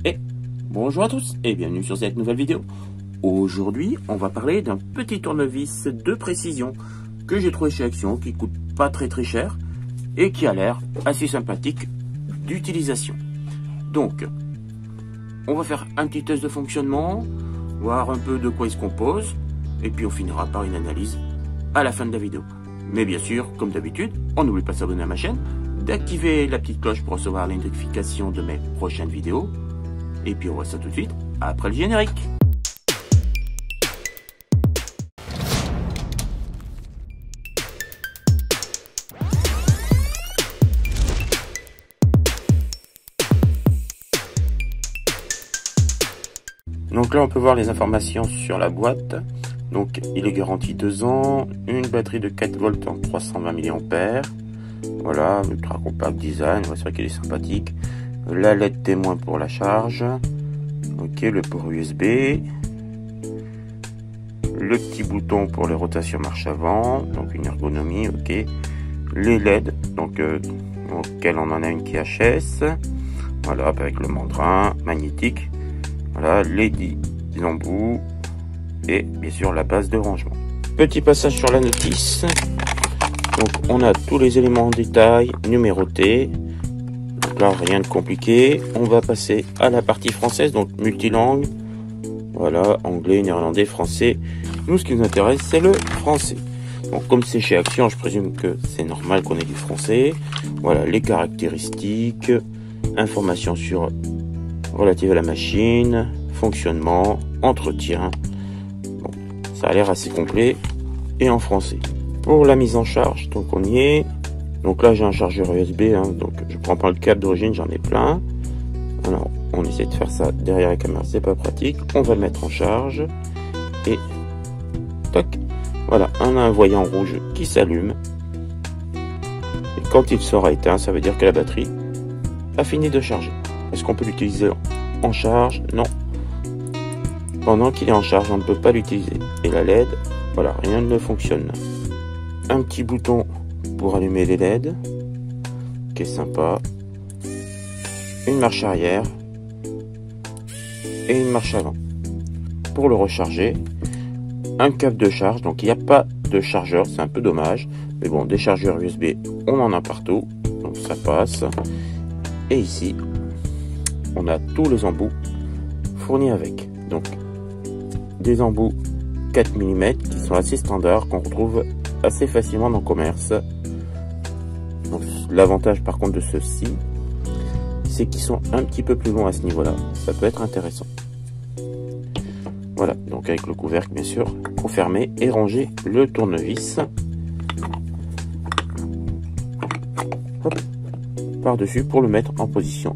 Et bonjour à tous et bienvenue sur cette nouvelle vidéo. Aujourd'hui, on va parler d'un petit tournevis de précision que j'ai trouvé chez Action, qui coûte pas très cher et qui a l'air assez sympathique d'utilisation. Donc, on va faire un petit test de fonctionnement, voir un peu de quoi il se compose, et puis on finira par une analyse à la fin de la vidéo. Mais bien sûr, comme d'habitude, on n'oublie pas de s'abonner à ma chaîne, d'activer la petite cloche pour recevoir les notifications de mes prochaines vidéos. Et puis on voit ça tout de suite après le générique. Donc là on peut voir les informations sur la boîte. Donc il est garanti 2 ans, une batterie de 4 volts en 320 mAh. Voilà, ultra compact design, c'est vrai qu'il est sympathique. La LED témoin pour la charge. Ok, le port USB. Le petit bouton pour les rotations marche avant, donc une ergonomie, ok. Les LED, donc auquel on en a une qui est HS. Voilà, avec le mandrin magnétique. Voilà, les 10 embouts. Et bien sûr la base de rangement. Petit passage sur la notice. Donc on a tous les éléments en détail numérotés. Donc là rien de compliqué. On va passer à la partie française, donc multilangue. Voilà, anglais, néerlandais, français. Nous ce qui nous intéresse c'est le français. Donc comme c'est chez Action, je présume que c'est normal qu'on ait du français. Voilà les caractéristiques, informations sur relatives à la machine, fonctionnement, entretien. Bon, ça a l'air assez complet et en français. Pour la mise en charge, donc on y est. Donc là j'ai un chargeur USB, donc je prends pas le câble d'origine, j'en ai plein. Alors on essaie de faire ça derrière la caméra, c'est pas pratique. On va le mettre en charge et toc. Voilà, on a un voyant rouge qui s'allume. Et quand il sera éteint, ça veut dire que la batterie a fini de charger. Est-ce qu'on peut l'utiliser en charge? Non. Pendant qu'il est en charge, on ne peut pas l'utiliser. Et la LED, voilà, rien ne fonctionne. Un petit bouton pour allumer les LED, qui est sympa. Une marche arrière et une marche avant. Pour le recharger, un câble de charge. Donc il n'y a pas de chargeur, c'est un peu dommage. Mais bon, des chargeurs USB, on en a partout. Donc ça passe. Et ici, on a tous les embouts fournis avec. Donc des embouts 4 mm qui sont assez standards, qu'on retrouve assez facilement dans le commerce. L'avantage par contre de ceux-ci, c'est qu'ils sont un petit peu plus longs à ce niveau là, ça peut être intéressant. Voilà, donc avec le couvercle bien sûr, pour fermer et ranger le tournevis par dessus pour le mettre en position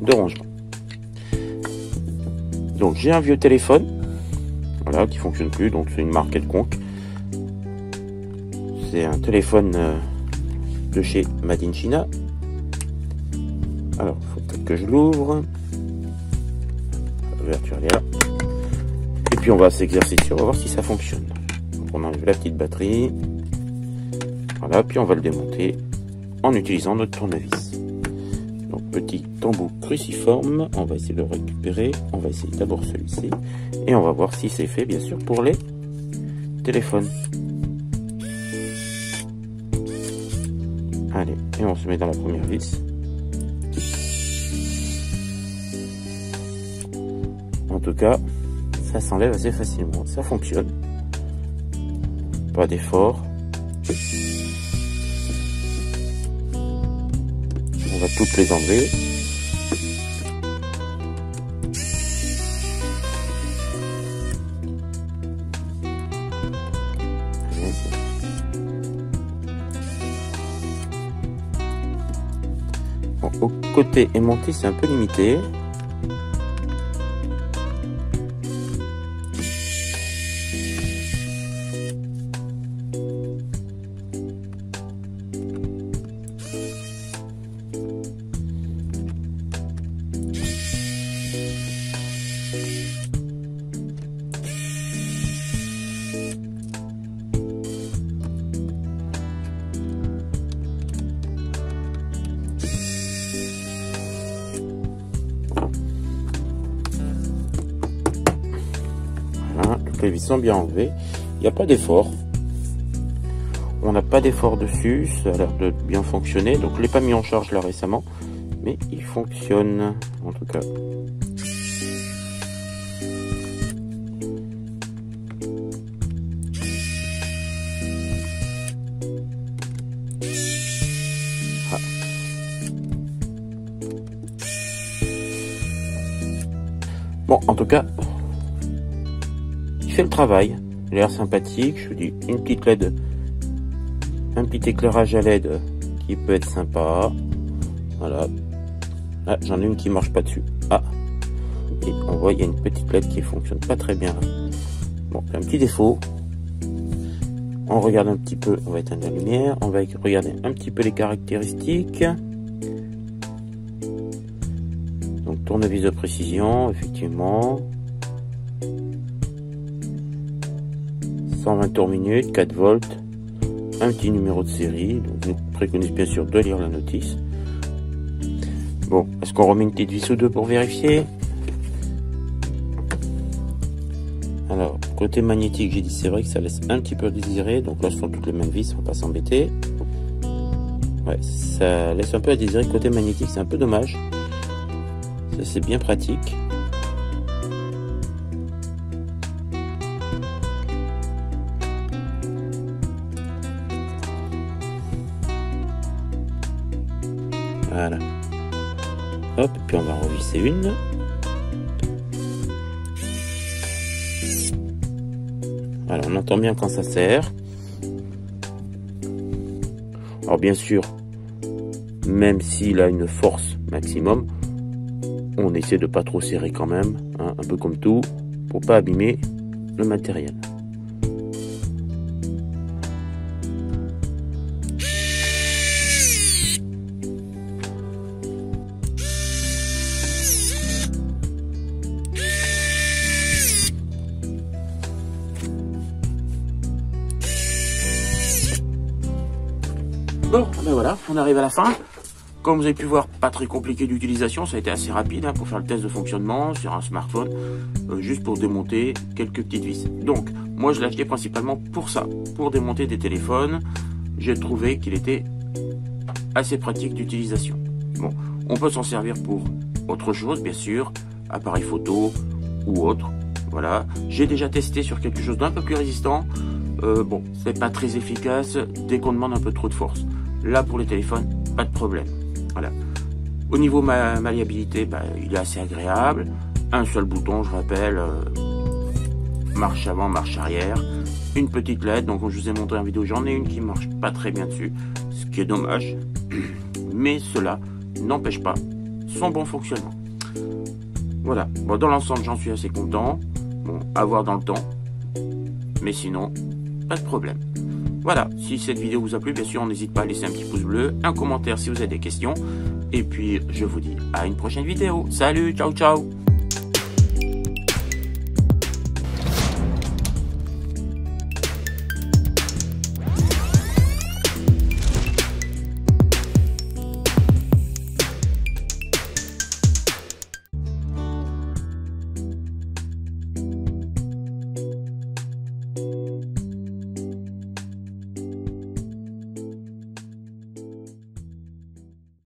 de rangement. Donc j'ai un vieux téléphone, voilà, qui fonctionne plus, donc c'est une marque quelconque. C'est un téléphone de chez Made in China. Alors, il faut peut-être que je l'ouvre. L'ouverture est là. Et puis on va s'exercer, on va voir si ça fonctionne. Donc on enlève la petite batterie. Voilà, puis on va le démonter en utilisant notre tournevis. Donc petit embout cruciforme, on va essayer de le récupérer. On va essayer d'abord celui-ci. Et on va voir si c'est fait, bien sûr, pour les téléphones. Allez, et on se met dans la première vis. En tout cas, ça s'enlève assez facilement. Ça fonctionne. Pas d'effort. On va toutes les enlever. Bon, au côté aimanté, c'est un peu limité. toutes les vis sont bien enlevées. Il n'y a pas d'effort. On n'a pas d'effort dessus, ça a l'air de bien fonctionner. Donc je l'ai pas mis en charge là récemment, mais il fonctionne en tout cas. Ah. Bon, en tout cas, il fait le travail. Il a l'air sympathique. Je vous dis, une petite LED. Un petit éclairage à LED qui peut être sympa. Voilà. Ah, j'en ai une qui marche pas dessus. Ah. Et on voit, il y a une petite LED qui fonctionne pas très bien. Bon, un petit défaut. On regarde un petit peu, on va éteindre la lumière. On va regarder un petit peu les caractéristiques. Donc, tournevis de précision, effectivement. 120 tours minute, 4 volts. Un petit numéro de série, donc je préconise bien sûr de lire la notice. Bon, est-ce qu'on remet une petite vis ou deux pour vérifier? Alors, côté magnétique, j'ai dit c'est vrai que ça laisse un petit peu désirer, donc là ce sont toutes les mêmes vis, on va pas s'embêter. Ouais, ça laisse un peu à désirer côté magnétique, c'est un peu dommage. Ça c'est bien pratique. Voilà. Hop, puis on va en revisser une. Voilà, on entend bien quand ça sert. Alors bien sûr, même s'il a une force maximum, on essaie de pas trop serrer quand même, hein, un peu comme tout, pour pas abîmer le matériel. Bon, ben voilà, on arrive à la fin. Comme vous avez pu voir, pas très compliqué d'utilisation, ça a été assez rapide hein, pour faire le test de fonctionnement sur un smartphone, juste pour démonter quelques petites vis. Donc, moi je l'ai acheté principalement pour ça, pour démonter des téléphones. J'ai trouvé qu'il était assez pratique d'utilisation. Bon, on peut s'en servir pour autre chose, bien sûr, appareil photo ou autre. Voilà, j'ai déjà testé sur quelque chose d'un peu plus résistant. Bon, c'est pas très efficace dès qu'on demande un peu trop de force. Là, pour les téléphones, pas de problème. Voilà. Au niveau maniabilité, bah, il est assez agréable. Un seul bouton, je rappelle, marche avant, marche arrière. Une petite LED, donc je vous ai montré en vidéo, j'en ai une qui marche pas très bien dessus, ce qui est dommage. Mais cela n'empêche pas son bon fonctionnement. Voilà. Bon, dans l'ensemble, j'en suis assez content. Bon, à voir dans le temps. Mais sinon, pas de problème. Voilà, si cette vidéo vous a plu, bien sûr, n'hésitez pas à laisser un petit pouce bleu, un commentaire si vous avez des questions. Et puis, je vous dis à une prochaine vidéo. Salut, ciao, ciao!